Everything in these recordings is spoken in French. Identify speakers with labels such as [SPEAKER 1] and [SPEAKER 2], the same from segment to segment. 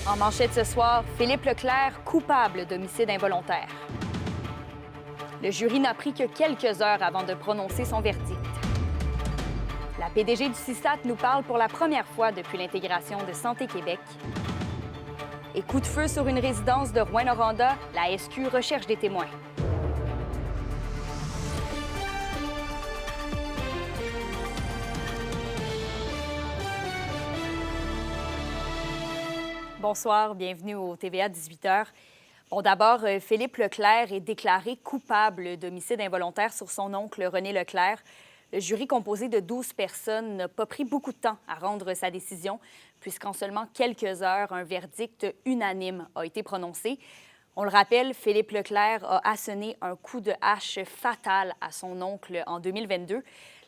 [SPEAKER 1] En manchette ce soir, Philippe Leclerc, coupable d'homicide involontaire. Le jury n'a pris que quelques heures avant de prononcer son verdict. La PDG du CISAT nous parle pour la première fois depuis l'intégration de Santé Québec. Et coup de feu sur une résidence de Rouyn-Noranda, la SQ recherche des témoins. Bonsoir, bienvenue au TVA 18h. Bon, d'abord, Philippe Leclerc est déclaré coupable d'homicide involontaire sur son oncle René Leclerc. Le jury composé de 12 personnes n'a pas pris beaucoup de temps à rendre sa décision, puisqu'en seulement quelques heures, un verdict unanime a été prononcé. On le rappelle, Philippe Leclerc a asséné un coup de hache fatal à son oncle en 2022.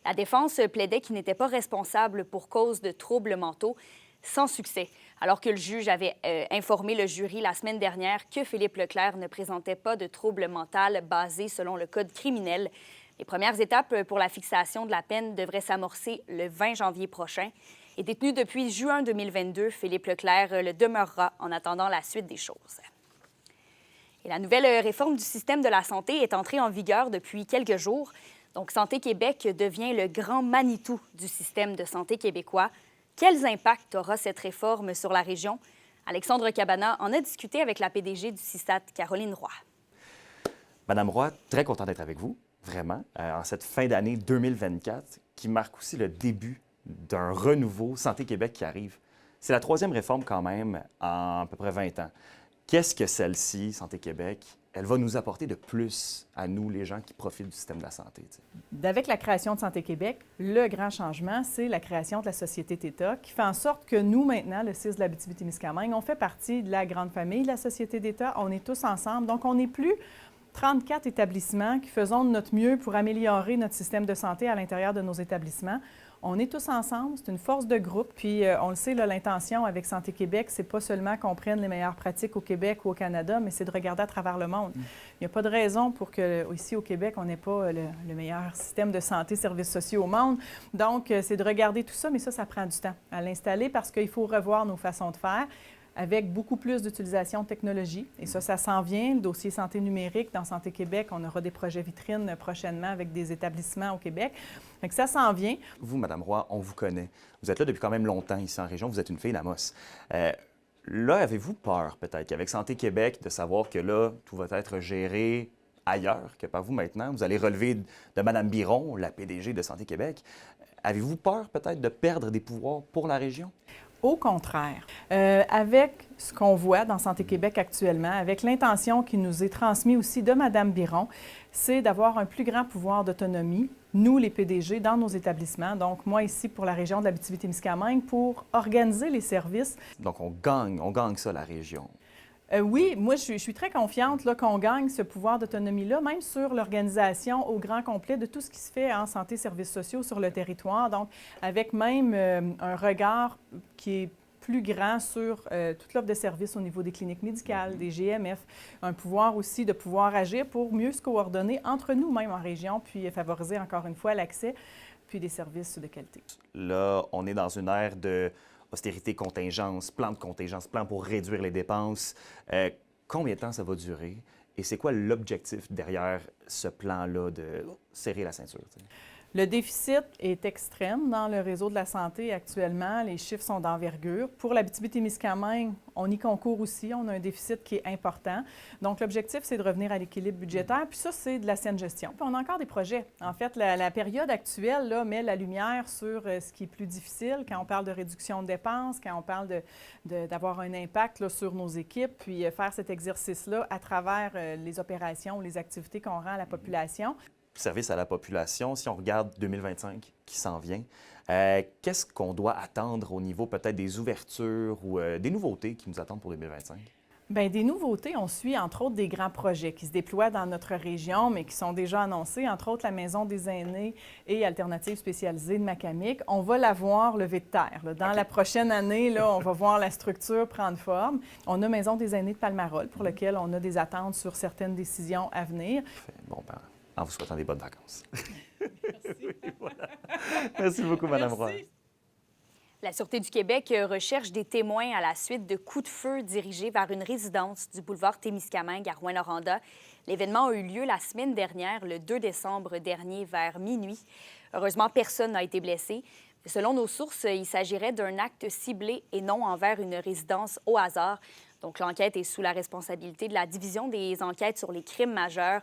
[SPEAKER 1] La défense plaidait qu'il n'était pas responsable pour cause de troubles mentaux, sans succès, alors que le juge avait informé le jury la semaine dernière que Philippe Leclerc ne présentait pas de troubles mentaux basés selon le code criminel. Les premières étapes pour la fixation de la peine devraient s'amorcer le 20 janvier prochain. Et détenu depuis juin 2022, Philippe Leclerc le demeurera en attendant la suite des choses. Et la nouvelle réforme du système de la santé est entrée en vigueur depuis quelques jours. Donc, Santé Québec devient le grand Manitou du système de santé québécois. Quels impacts aura cette réforme sur la région? Alexandre Cabana en a discuté avec la PDG du CISAT, Caroline Roy.
[SPEAKER 2] Madame Roy, très content d'être avec vous, vraiment, en cette fin d'année 2024, qui marque aussi le début d'un renouveau Santé Québec qui arrive. C'est la troisième réforme quand même en à peu près 20 ans. Qu'est-ce que celle-ci, Santé Québec, elle va nous apporter de plus à nous, les gens qui profitent du système de la santé?
[SPEAKER 3] Avec la création de Santé Québec, le grand changement, c'est la création de la Société d'État qui fait en sorte que nous, maintenant, le CIS de l'Abitibi-Témiscamingue, on fait partie de la grande famille de la Société d'État. On est tous ensemble. Donc, on n'est plus 34 établissements qui faisons de notre mieux pour améliorer notre système de santé à l'intérieur de nos établissements. On est tous ensemble, c'est une force de groupe, puis on le sait, là, l'intention avec Santé Québec, c'est pas seulement qu'on prenne les meilleures pratiques au Québec ou au Canada, mais c'est de regarder à travers le monde. Il n'y a pas de raison pour que ici au Québec, on n'ait pas le meilleur système de santé, services sociaux au monde. Donc, c'est de regarder tout ça, mais ça prend du temps à l'installer parce qu'il faut revoir nos façons de faire, avec beaucoup plus d'utilisation de technologie. Et ça s'en vient. Le dossier santé numérique dans Santé Québec, on aura des projets vitrines prochainement avec des établissements au Québec. Donc ça s'en vient.
[SPEAKER 2] Vous, Madame Roy, on vous connaît. Vous êtes là depuis quand même longtemps ici en région. Vous êtes une fille d'Amos. Là, avez-vous peur peut-être qu'avec Santé Québec, de savoir que là, tout va être géré ailleurs que par vous maintenant? Vous allez relever de Mme Biron, la PDG de Santé Québec. Avez-vous peur peut-être de perdre des pouvoirs pour la région?
[SPEAKER 3] Au contraire, avec ce qu'on voit dans Santé Québec actuellement, avec l'intention qui nous est transmise aussi de Mme Biron, c'est d'avoir un plus grand pouvoir d'autonomie, nous, les PDG, dans nos établissements. Donc, moi, ici, pour la région de l'Abitibi-Témiscamingue, pour organiser les services.
[SPEAKER 2] Donc, on gagne ça, la région.
[SPEAKER 3] Oui, moi, je suis très confiante là, qu'on gagne ce pouvoir d'autonomie-là, même sur l'organisation au grand complet de tout ce qui se fait en santé et services sociaux sur le territoire. Donc, avec même un regard qui est plus grand sur toute l'offre de services au niveau des cliniques médicales, des GMF, un pouvoir aussi de pouvoir agir pour mieux se coordonner entre nous-mêmes en région, puis favoriser encore une fois l'accès, puis des services de qualité.
[SPEAKER 2] Là, on est dans une ère de austérité, contingence, plan de contingence, plan pour réduire les dépenses. Combien de temps ça va durer? Et c'est quoi l'objectif derrière ce plan-là de serrer la ceinture? T'sais?
[SPEAKER 3] Le déficit est extrême dans le réseau de la santé actuellement. Les chiffres sont d'envergure. Pour l'Abitibi-Témiscamingue, on y concourt aussi. On a un déficit qui est important. Donc, l'objectif, c'est de revenir à l'équilibre budgétaire. Puis ça, c'est de la saine gestion. Puis on a encore des projets. En fait, la période actuelle là, met la lumière sur ce qui est plus difficile quand on parle de réduction de dépenses, quand on parle d'avoir un impact là, sur nos équipes, puis faire cet exercice-là à travers les opérations, les activités qu'on rend à la population.
[SPEAKER 2] Service à la population, si on regarde 2025 qui s'en vient, qu'est-ce qu'on doit attendre au niveau peut-être des ouvertures ou des nouveautés qui nous attendent pour 2025?
[SPEAKER 3] Bien, des nouveautés, on suit entre autres des grands projets qui se déploient dans notre région, mais qui sont déjà annoncés, entre autres la Maison des aînés et Alternatives spécialisées de Macamic. On va la voir lever de terre. Là. Dans la prochaine année, là, on va voir la structure prendre forme. On a Maison des aînés de Palmarol, pour lequel on a des attentes sur certaines décisions à venir.
[SPEAKER 2] Bon, ben, en vous souhaitant des bonnes vacances.
[SPEAKER 3] Merci.
[SPEAKER 2] Oui, voilà. Merci beaucoup, Mme Roy.
[SPEAKER 1] La Sûreté du Québec recherche des témoins à la suite de coups de feu dirigés vers une résidence du boulevard Témiscamingue à Rouyn-Noranda. L'événement a eu lieu la semaine dernière, le 2 décembre dernier, vers minuit. Heureusement, personne n'a été blessé. Selon nos sources, il s'agirait d'un acte ciblé et non envers une résidence au hasard. Donc, l'enquête est sous la responsabilité de la Division des enquêtes sur les crimes majeurs.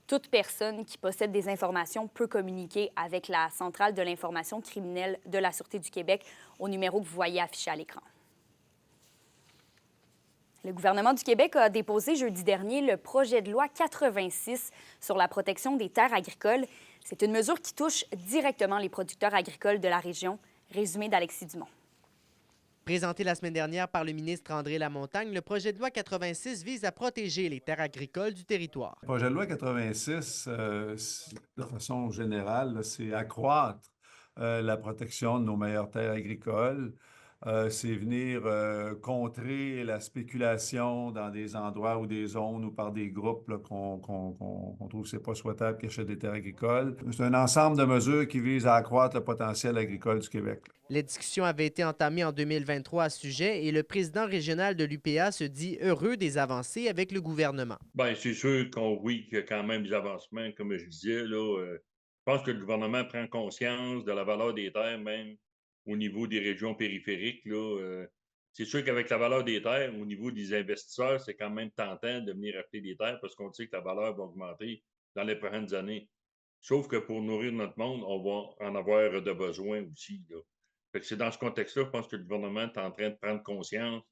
[SPEAKER 1] Toute personne qui possède des informations peut communiquer avec la Centrale de l'information criminelle de la Sûreté du Québec au numéro que vous voyez affiché à l'écran. Le gouvernement du Québec a déposé jeudi dernier le projet de loi 86 sur la protection des terres agricoles. C'est une mesure qui touche directement les producteurs agricoles de la région. Résumé d'Alexis Dumont.
[SPEAKER 4] Présenté la semaine dernière par le ministre André Lamontagne, le projet de loi 86 vise à protéger les terres agricoles du territoire.
[SPEAKER 5] Le projet de loi 86, de façon générale, là, c'est accroître la protection de nos meilleures terres agricoles. C'est venir contrer la spéculation dans des endroits ou des zones ou par des groupes là, qu'on trouve que c'est pas souhaitable qui achètent des terres agricoles. C'est un ensemble de mesures qui visent à accroître le potentiel agricole du Québec.
[SPEAKER 4] Les discussions avaient été entamées en 2023 à ce sujet et le président régional de l'UPA se dit heureux des avancées avec le gouvernement.
[SPEAKER 6] Bien, c'est sûr qu'il y a quand même des avancements, comme je disais. Je pense que le gouvernement prend conscience de la valeur des terres, même au niveau des régions périphériques. C'est sûr qu'avec la valeur des terres, au niveau des investisseurs, c'est quand même tentant de venir acheter des terres parce qu'on sait que la valeur va augmenter dans les prochaines années. Sauf que pour nourrir notre monde, on va en avoir de besoin aussi. Fait que c'est dans ce contexte-là, je pense que le gouvernement est en train de prendre conscience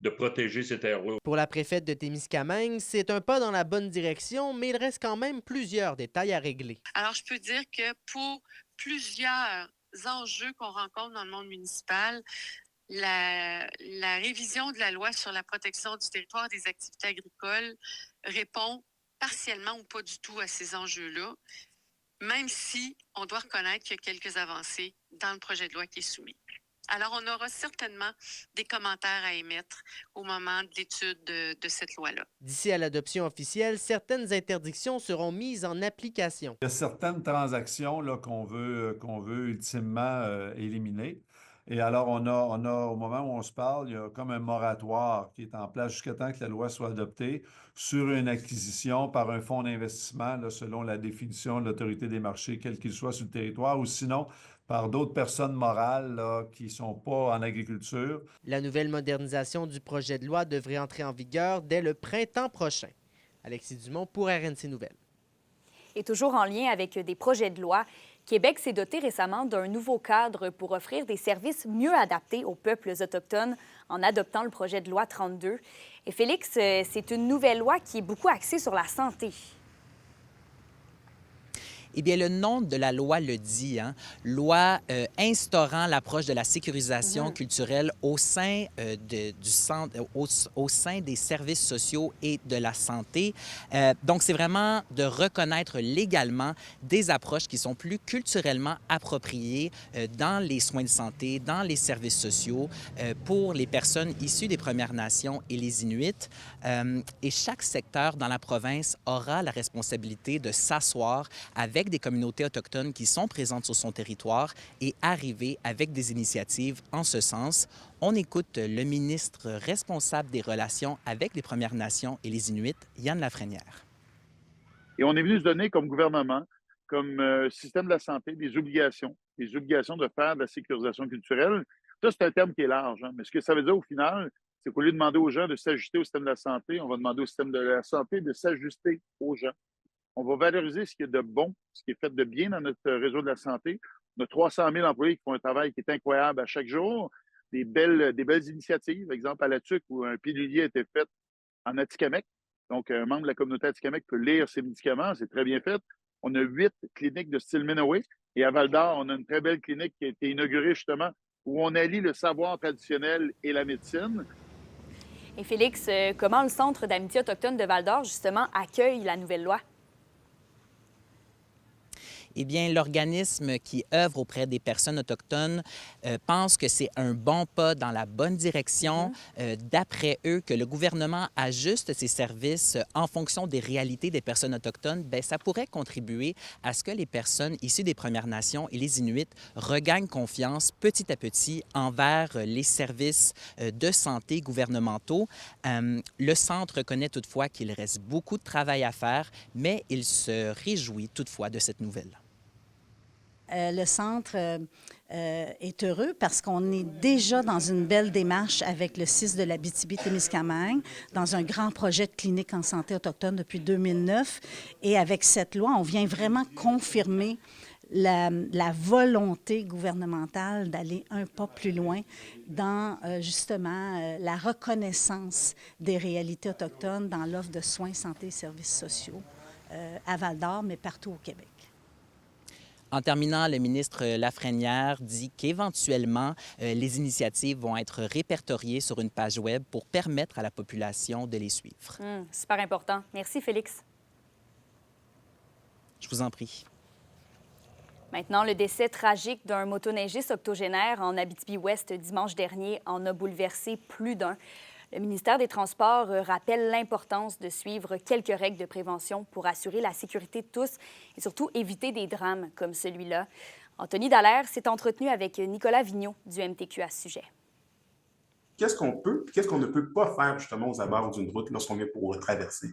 [SPEAKER 6] de protéger ces terres-là.
[SPEAKER 4] Pour la préfète de Témiscamingue, c'est un pas dans la bonne direction, mais il reste quand même plusieurs détails à régler.
[SPEAKER 7] Alors, je peux dire que pour plusieurs enjeux qu'on rencontre dans le monde municipal, la révision de la loi sur la protection du territoire des activités agricoles répond partiellement ou pas du tout à ces enjeux-là, même si on doit reconnaître qu'il y a quelques avancées dans le projet de loi qui est soumis. Alors, on aura certainement des commentaires à émettre au moment de l'étude de cette loi-là.
[SPEAKER 4] D'ici à l'adoption officielle, certaines interdictions seront mises en application.
[SPEAKER 5] Il y a certaines transactions là, qu'on veut ultimement éliminer. Et alors, on a, au moment où on se parle, il y a comme un moratoire qui est en place jusqu'à temps que la loi soit adoptée sur une acquisition par un fonds d'investissement, là, selon la définition de l'autorité des marchés, quel qu'il soit sur le territoire, ou sinon par d'autres personnes morales là, qui ne sont pas en agriculture.
[SPEAKER 4] La nouvelle modernisation du projet de loi devrait entrer en vigueur dès le printemps prochain. Alexis Dumont pour RNC Nouvelles.
[SPEAKER 1] Et toujours en lien avec des projets de loi, Québec s'est doté récemment d'un nouveau cadre pour offrir des services mieux adaptés aux peuples autochtones en adoptant le projet de loi 32. Et Félix, c'est une nouvelle loi qui est beaucoup axée sur la santé.
[SPEAKER 8] Eh bien, le nom de la loi le dit, hein? Loi instaurant l'approche de la sécurisation culturelle au sein, au sein des services sociaux et de la santé. Donc, c'est vraiment de reconnaître légalement des approches qui sont plus culturellement appropriées dans les soins de santé, dans les services sociaux pour les personnes issues des Premières Nations et les Inuits. Et chaque secteur dans la province aura la responsabilité de s'asseoir avec des communautés autochtones qui sont présentes sur son territoire et arriver avec des initiatives en ce sens. On écoute le ministre responsable des relations avec les Premières Nations et les Inuits, Yann Lafrenière.
[SPEAKER 9] Et on est venu se donner comme gouvernement, comme système de la santé, des obligations de faire de la sécurisation culturelle. Ça, c'est un terme qui est large, hein, mais ce que ça veut dire au final, c'est qu'au lieu de demander aux gens de s'ajuster au système de la santé, on va demander au système de la santé de s'ajuster aux gens. On va valoriser ce qui est de bon, ce qui est fait de bien dans notre réseau de la santé. On a 300 000 employés qui font un travail qui est incroyable à chaque jour. Des belles initiatives. Par exemple, à la TUC, où un pilulier a été fait en Atikamekw. Donc, un membre de la communauté Atikamekw peut lire ses médicaments. C'est très bien fait. On a 8 cliniques de style Minowe. Et à Val-d'Or, on a une très belle clinique qui a été inaugurée justement où on allie le savoir traditionnel et la médecine.
[SPEAKER 1] Et Félix, comment le Centre d'amitié autochtone de Val-d'Or, justement, accueille la nouvelle loi?
[SPEAKER 8] eh bien, l'organisme qui œuvre auprès des personnes autochtones pense que c'est un bon pas dans la bonne direction. D'après eux, que le gouvernement ajuste ses services en fonction des réalités des personnes autochtones, bien, ça pourrait contribuer à ce que les personnes issues des Premières Nations et les Inuits regagnent confiance petit à petit envers les services de santé gouvernementaux. Le Centre reconnaît toutefois qu'il reste beaucoup de travail à faire, mais il se réjouit toutefois de cette nouvelle.
[SPEAKER 10] Le Centre est heureux parce qu'on est déjà dans une belle démarche avec le CIS de l'Abitibi-Témiscamingue, dans un grand projet de clinique en santé autochtone depuis 2009. Et avec cette loi, on vient vraiment confirmer la volonté gouvernementale d'aller un pas plus loin dans justement la reconnaissance des réalités autochtones dans l'offre de soins, santé et services sociaux à Val-d'Or, mais partout au Québec.
[SPEAKER 8] En terminant, le ministre Lafrenière dit qu'éventuellement, les initiatives vont être répertoriées sur une page web pour permettre à la population de les suivre.
[SPEAKER 1] Super important. Merci, Félix.
[SPEAKER 8] Je vous en prie.
[SPEAKER 1] Maintenant, le décès tragique d'un motoneigiste octogénaire en Abitibi-Ouest dimanche dernier en a bouleversé plus d'un. Le ministère des Transports rappelle l'importance de suivre quelques règles de prévention pour assurer la sécurité de tous et surtout éviter des drames comme celui-là. Anthony Dallaire s'est entretenu avec Nicolas Vigneault du MTQ à ce sujet.
[SPEAKER 11] Qu'est-ce qu'on peut, qu'est-ce qu'on ne peut pas faire justement aux abords d'une route lorsqu'on est pour traverser?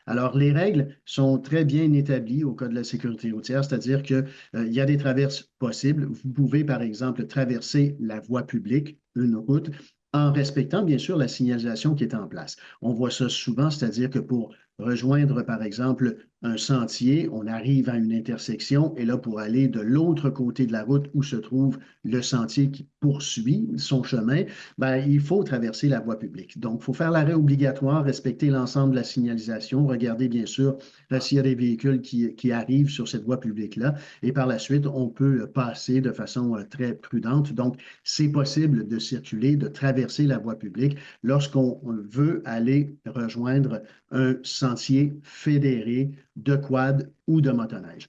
[SPEAKER 12] Alors, les règles sont très bien établies au Code de la sécurité routière, c'est-à-dire qu'il y a des traverses possibles. Vous pouvez, par exemple, traverser la voie publique, une route, en respectant, bien sûr, la signalisation qui est en place. On voit ça souvent, c'est-à-dire que pour rejoindre, par exemple, un sentier, on arrive à une intersection et là, pour aller de l'autre côté de la route où se trouve le sentier qui poursuit son chemin, bien, il faut traverser la voie publique. Donc, il faut faire l'arrêt obligatoire, respecter l'ensemble de la signalisation, regarder, bien sûr, s'il y a des véhicules qui arrivent sur cette voie publique-là et par la suite, on peut passer de façon très prudente. Donc, c'est possible de circuler, de traverser la voie publique lorsqu'on veut aller rejoindre un sentier fédéré de quad ou de motoneige.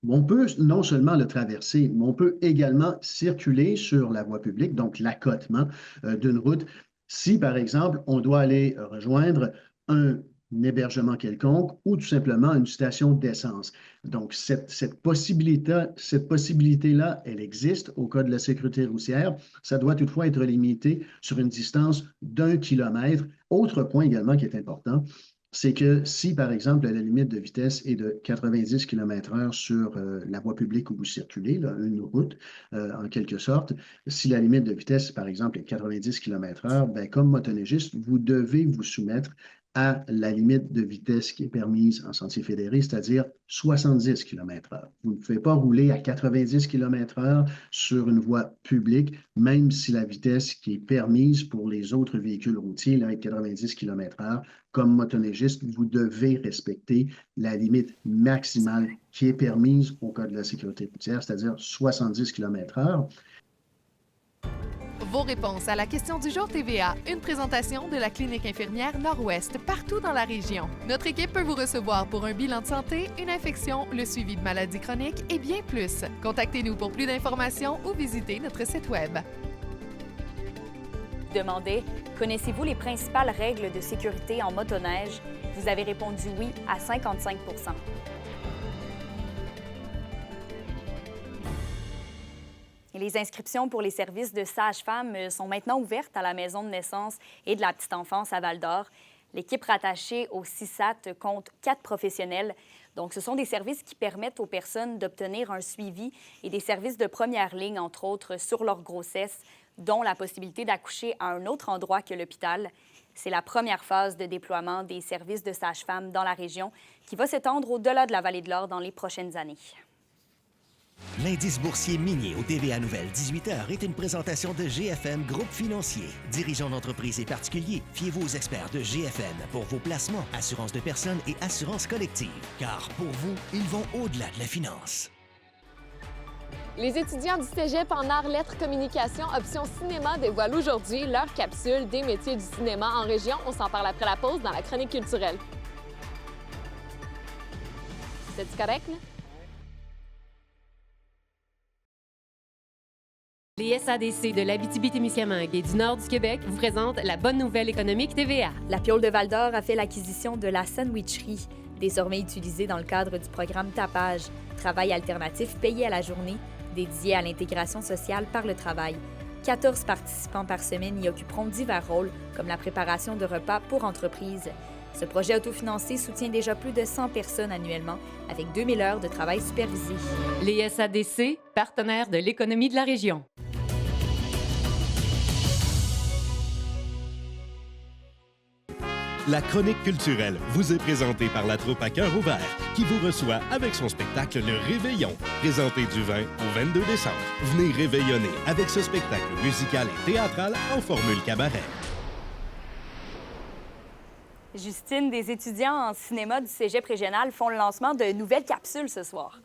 [SPEAKER 12] On peut non seulement le traverser, mais on peut également circuler sur la voie publique, donc l'accotement d'une route. Si, par exemple, on doit aller rejoindre un hébergement quelconque ou tout simplement une station d'essence. Donc, cette possibilité-là, elle existe au Code de la sécurité routière. Ça doit toutefois être limité sur une distance d'1 kilomètre. Autre point également qui est important, c'est que si, par exemple, la limite de vitesse est de 90 km/h sur la voie publique où vous circulez, là, une route, en quelque sorte, si la limite de vitesse, par exemple, est 90 km/h, bien, comme motoneigiste, vous devez vous soumettre à la limite de vitesse qui est permise en sentier fédéré, c'est-à-dire 70 km/h. Vous ne pouvez pas rouler à 90 km/h sur une voie publique, même si la vitesse qui est permise pour les autres véhicules routiers là, est 90 km/h. Comme motoneigiste, vous devez respecter la limite maximale qui est permise au Code de la sécurité routière, c'est-à-dire 70 km/h.
[SPEAKER 13] Vos réponses à la question du jour TVA, une présentation de la clinique infirmière Nord-Ouest partout dans la région. Notre équipe peut vous recevoir pour un bilan de santé, une infection, le suivi de maladies chroniques et bien plus. Contactez-nous pour plus d'informations ou visitez notre site Web.
[SPEAKER 1] Demandez, connaissez-vous les principales règles de sécurité en motoneige? Vous avez répondu oui à 55 %. Et les inscriptions pour les services de sage-femme sont maintenant ouvertes à la maison de naissance et de la petite enfance à Val-d'Or. L'équipe rattachée au CISAT compte 4 professionnels. Donc, ce sont des services qui permettent aux personnes d'obtenir un suivi et des services de première ligne, entre autres, sur leur grossesse, dont la possibilité d'accoucher à un autre endroit que l'hôpital. C'est la première phase de déploiement des services de sage-femme dans la région qui va s'étendre au-delà de la Vallée de l'Or dans les prochaines années.
[SPEAKER 14] L'indice boursier minier au TVA Nouvelle 18h est une présentation de GFM Groupe Financier. Dirigeants d'entreprises et particuliers, fiez-vous aux experts de GFM pour vos placements, assurances de personnes et assurances collectives. Car pour vous, ils vont au-delà de la finance.
[SPEAKER 15] Les étudiants du Cégep en arts, lettres, communication, option cinéma dévoilent aujourd'hui leur capsule des métiers du cinéma en région. On s'en parle après la pause dans la chronique culturelle. C'est correct, là?
[SPEAKER 16] Les SADC de l'Abitibi-Témiscamingue et du nord du Québec vous présentent la bonne nouvelle économique TVA.
[SPEAKER 1] La Piole de Val-d'Or a fait l'acquisition de la sandwicherie, désormais utilisée dans le cadre du programme Tapage, travail alternatif payé à la journée, dédié à l'intégration sociale par le travail. 14 participants par semaine y occuperont divers rôles, comme la préparation de repas pour entreprises. Ce projet autofinancé soutient déjà plus de 100 personnes annuellement, avec 2000 heures de travail supervisé.
[SPEAKER 16] Les SADC, partenaires de l'économie de la région.
[SPEAKER 14] La chronique culturelle vous est présentée par la troupe à cœur ouvert qui vous reçoit avec son spectacle Le Réveillon, présenté du 20 au 22 décembre. Venez réveillonner avec ce spectacle musical et théâtral en formule cabaret.
[SPEAKER 1] Justine, des étudiants en cinéma du Cégep régional font le lancement de nouvelles capsules ce soir.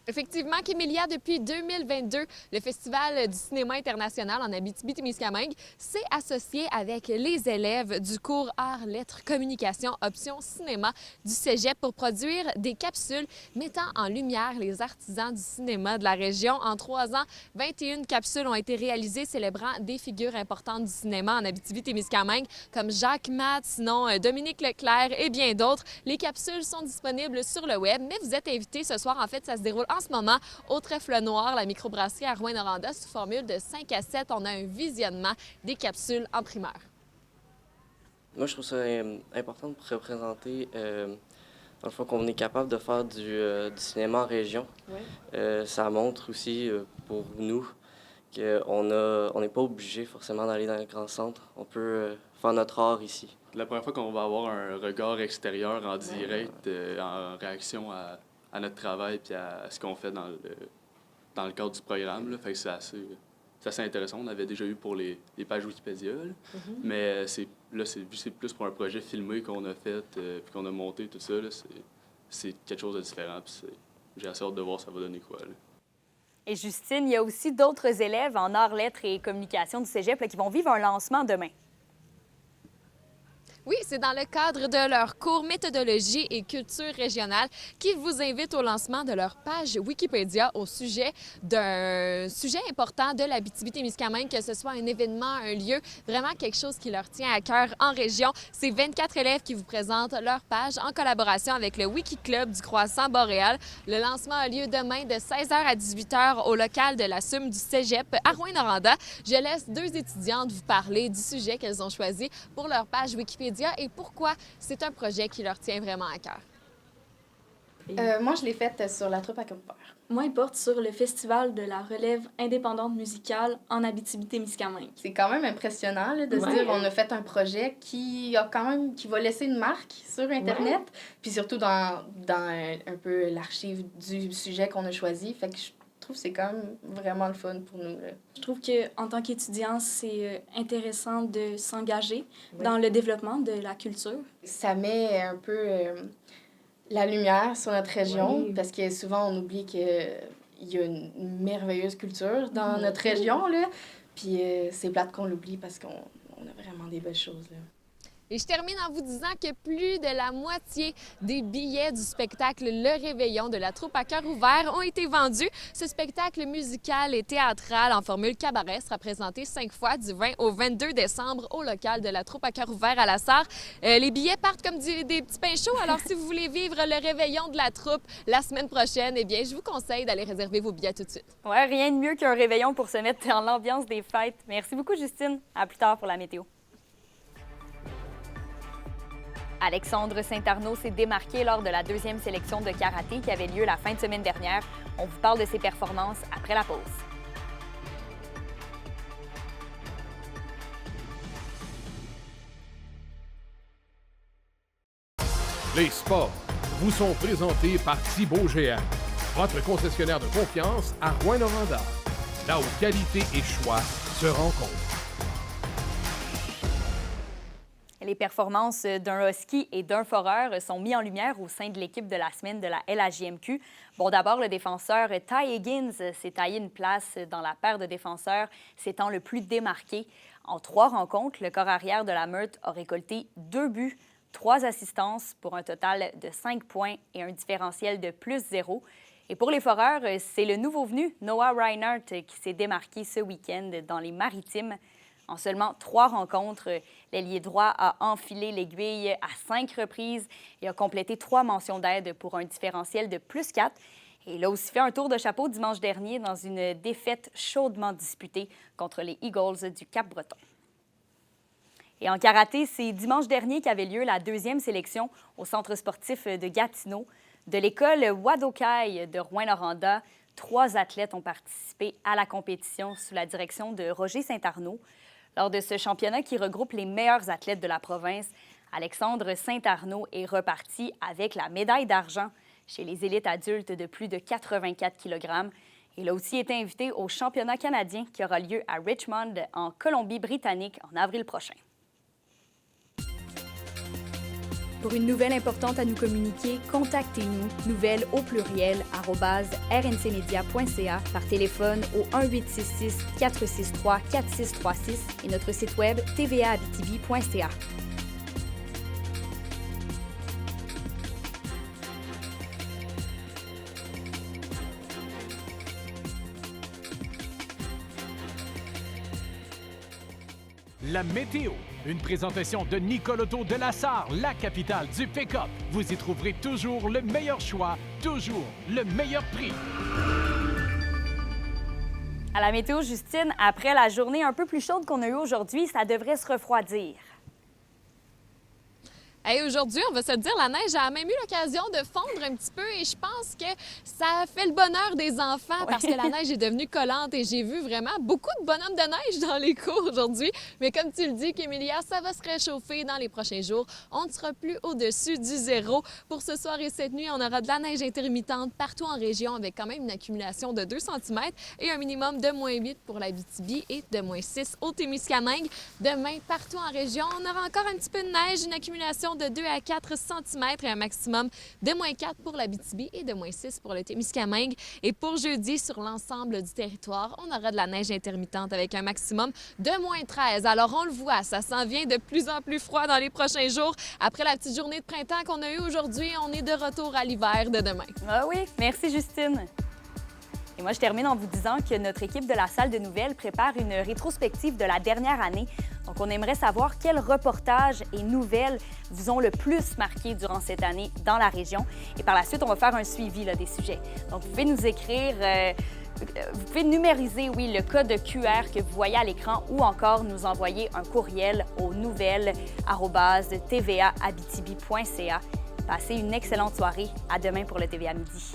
[SPEAKER 15] Effectivement, Kémélia, depuis 2022, le Festival du cinéma international en Abitibi-Témiscamingue s'est associé avec les élèves du cours Arts, Lettres, Communication, Option Cinéma du Cégep pour produire des capsules mettant en lumière les artisans du cinéma de la région. En 3 ans, 21 capsules ont été réalisées célébrant des figures importantes du cinéma en Abitibi-Témiscamingue comme Jacques Matt, sinon Dominique Leclerc et bien d'autres. Les capsules sont disponibles sur le web, mais vous êtes invités ce soir. En fait, ça se déroule en ce moment au Trèfle Noir, la microbrasserie à Rouyn-Noranda, sous formule de 5 à 7. On a un visionnement des capsules en primeur.
[SPEAKER 17] Moi, je trouve ça important pour représenter, dans le fond, qu'on est capable de faire du cinéma en région. Oui. Ça montre aussi pour nous qu'on n'est pas obligé forcément d'aller dans les grands centres. On peut faire notre art ici.
[SPEAKER 18] La première fois qu'on va avoir un regard extérieur en direct, en réaction à notre travail et à ce qu'on fait dans le cadre du programme. Là. Fait que c'est assez intéressant. On avait déjà eu pour les pages Wikipédia, là. Mais c'est plus pour un projet filmé qu'on a fait puis qu'on a monté, tout ça. Là, c'est quelque chose de différent. J'ai assez hâte de voir ça va donner quoi. Là.
[SPEAKER 1] Et Justine, il y a aussi d'autres élèves en arts, lettres et communication du Cégep là, qui vont vivre un lancement demain.
[SPEAKER 15] Oui, c'est dans le cadre de leur cours Méthodologie et culture régionale qui vous invite au lancement de leur page Wikipédia au sujet d'un sujet important de l'Abitibi-Témiscamingue, que ce soit un événement, un lieu, vraiment quelque chose qui leur tient à cœur en région. C'est 24 élèves qui vous présentent leur page en collaboration avec le Wiki Club du Croissant Boréal. Le lancement a lieu demain de 16h à 18h au local de la SUM du Cégep à Rouyn-Noranda. Je laisse 2 étudiantes vous parler du sujet qu'elles ont choisi pour leur page Wikipédia et pourquoi c'est un projet qui leur tient vraiment à cœur.
[SPEAKER 19] Moi, je l'ai faite sur la troupe à cœur ouvert.
[SPEAKER 20] Moi, il porte sur le Festival de la relève indépendante musicale en Abitibi-Témiscamingue.
[SPEAKER 19] C'est quand même impressionnant là, de se dire qu'on a fait un projet qui va laisser une marque sur Internet, puis surtout dans un peu l'archive du sujet qu'on a choisi. Fait que je trouve que c'est quand même vraiment le fun pour nous. Là.
[SPEAKER 20] Je trouve qu'en tant qu'étudiant, c'est intéressant de s'engager dans le développement de la culture.
[SPEAKER 19] Ça met un peu la lumière sur notre région, parce que souvent on oublie qu'il y a une merveilleuse culture dans notre région. Là. Puis c'est plate qu'on l'oublie parce qu'on a vraiment des belles choses. Là.
[SPEAKER 15] Et je termine en vous disant que plus de la moitié des billets du spectacle Le Réveillon de la troupe à cœur ouvert ont été vendus. Ce spectacle musical et théâtral en formule cabaret sera présenté 5 fois du 20 au 22 décembre au local de la troupe à cœur ouvert à la Sarre. Les billets partent comme des petits pains chauds. Alors, si vous voulez vivre le Réveillon de la troupe la semaine prochaine, eh bien, je vous conseille d'aller réserver vos billets tout de suite.
[SPEAKER 1] Ouais, rien de mieux qu'un réveillon pour se mettre dans l'ambiance des fêtes. Merci beaucoup, Justine. À plus tard pour la météo. Alexandre Saint-Arnaud s'est démarqué lors de la 2e sélection de karaté qui avait lieu la fin de semaine dernière. On vous parle de ses performances après la pause.
[SPEAKER 21] Les sports vous sont présentés par Thibaut GM, votre concessionnaire de confiance à Rouyn-Noranda, là où qualité et choix se rencontrent.
[SPEAKER 1] Les performances d'un husky et d'un foreur sont mis en lumière au sein de l'équipe de la semaine de la LHJMQ. Bon, d'abord, le défenseur Ty Higgins s'est taillé une place dans la paire de défenseurs, s'étant le plus démarqué. En 3 rencontres, le corps arrière de la Meurthe a récolté 2 buts, 3 assistances pour un total de 5 points et un différentiel de +0. Et pour les foreurs, c'est le nouveau venu, Noah Reinhardt, qui s'est démarqué ce week-end dans les Maritimes. En seulement 3 rencontres, l'ailier droit a enfilé l'aiguille à 5 reprises et a complété 3 mentions d'aide pour un différentiel de +4. Et il a aussi fait un tour de chapeau dimanche dernier dans une défaite chaudement disputée contre les Eagles du Cap-Breton. Et en karaté, c'est dimanche dernier qu'avait lieu la 2e sélection au centre sportif de Gatineau. De l'école Wadokai de Rouyn-Noranda, 3 athlètes ont participé à la compétition sous la direction de Roger Saint-Arnaud. Lors de ce championnat qui regroupe les meilleurs athlètes de la province, Alexandre Saint-Arnaud est reparti avec la médaille d'argent chez les élites adultes de plus de 84 kg. Il a aussi été invité au championnat canadien qui aura lieu à Richmond, en Colombie-Britannique, en avril prochain.
[SPEAKER 3] Pour une nouvelle importante à nous communiquer, contactez-nous, nouvelles au pluriel @rncmedia.ca, par téléphone au 1-866-463-4636 et notre site web tvaabitibi.ca.
[SPEAKER 22] La météo, une présentation de Nicole Auto de la Sarre, la capitale du pick-up. Vous y trouverez toujours le meilleur choix, toujours le meilleur prix.
[SPEAKER 1] À la météo, Justine, après la journée un peu plus chaude qu'on a eue aujourd'hui, ça devrait se refroidir.
[SPEAKER 15] Hey, aujourd'hui, on va se le dire, la neige a même eu l'occasion de fondre un petit peu et je pense que ça fait le bonheur des enfants parce que la neige est devenue collante et j'ai vu vraiment beaucoup de bonhommes de neige dans les cours aujourd'hui. Mais comme tu le dis, Kémélia, ça va se réchauffer dans les prochains jours. On ne sera plus au-dessus du 0. Pour ce soir et cette nuit, on aura de la neige intermittente partout en région avec quand même une accumulation de 2 cm et un minimum de -8 pour l'Abitibi et de -6 au Témiscamingue. Demain, partout en région, on aura encore un petit peu de neige, une accumulation de 2 à 4 cm et un maximum de -4 pour l'Abitibi et de -6 pour le Témiscamingue. Et pour jeudi, sur l'ensemble du territoire, on aura de la neige intermittente avec un maximum de -13. Alors, on le voit, ça s'en vient de plus en plus froid dans les prochains jours. Après la petite journée de printemps qu'on a eue aujourd'hui, on est de retour à l'hiver de demain.
[SPEAKER 1] Ah oui, merci Justine. Et moi, je termine en vous disant que notre équipe de la salle de nouvelles prépare une rétrospective de la dernière année. Donc, on aimerait savoir quels reportages et nouvelles vous ont le plus marqué durant cette année dans la région. Et par la suite, on va faire un suivi des sujets. Donc, vous pouvez nous écrire, vous pouvez numériser, le code QR que vous voyez à l'écran ou encore nous envoyer un courriel aux nouvelles@tvaabitibi.ca. Passez une excellente soirée. À demain pour le TVA Midi.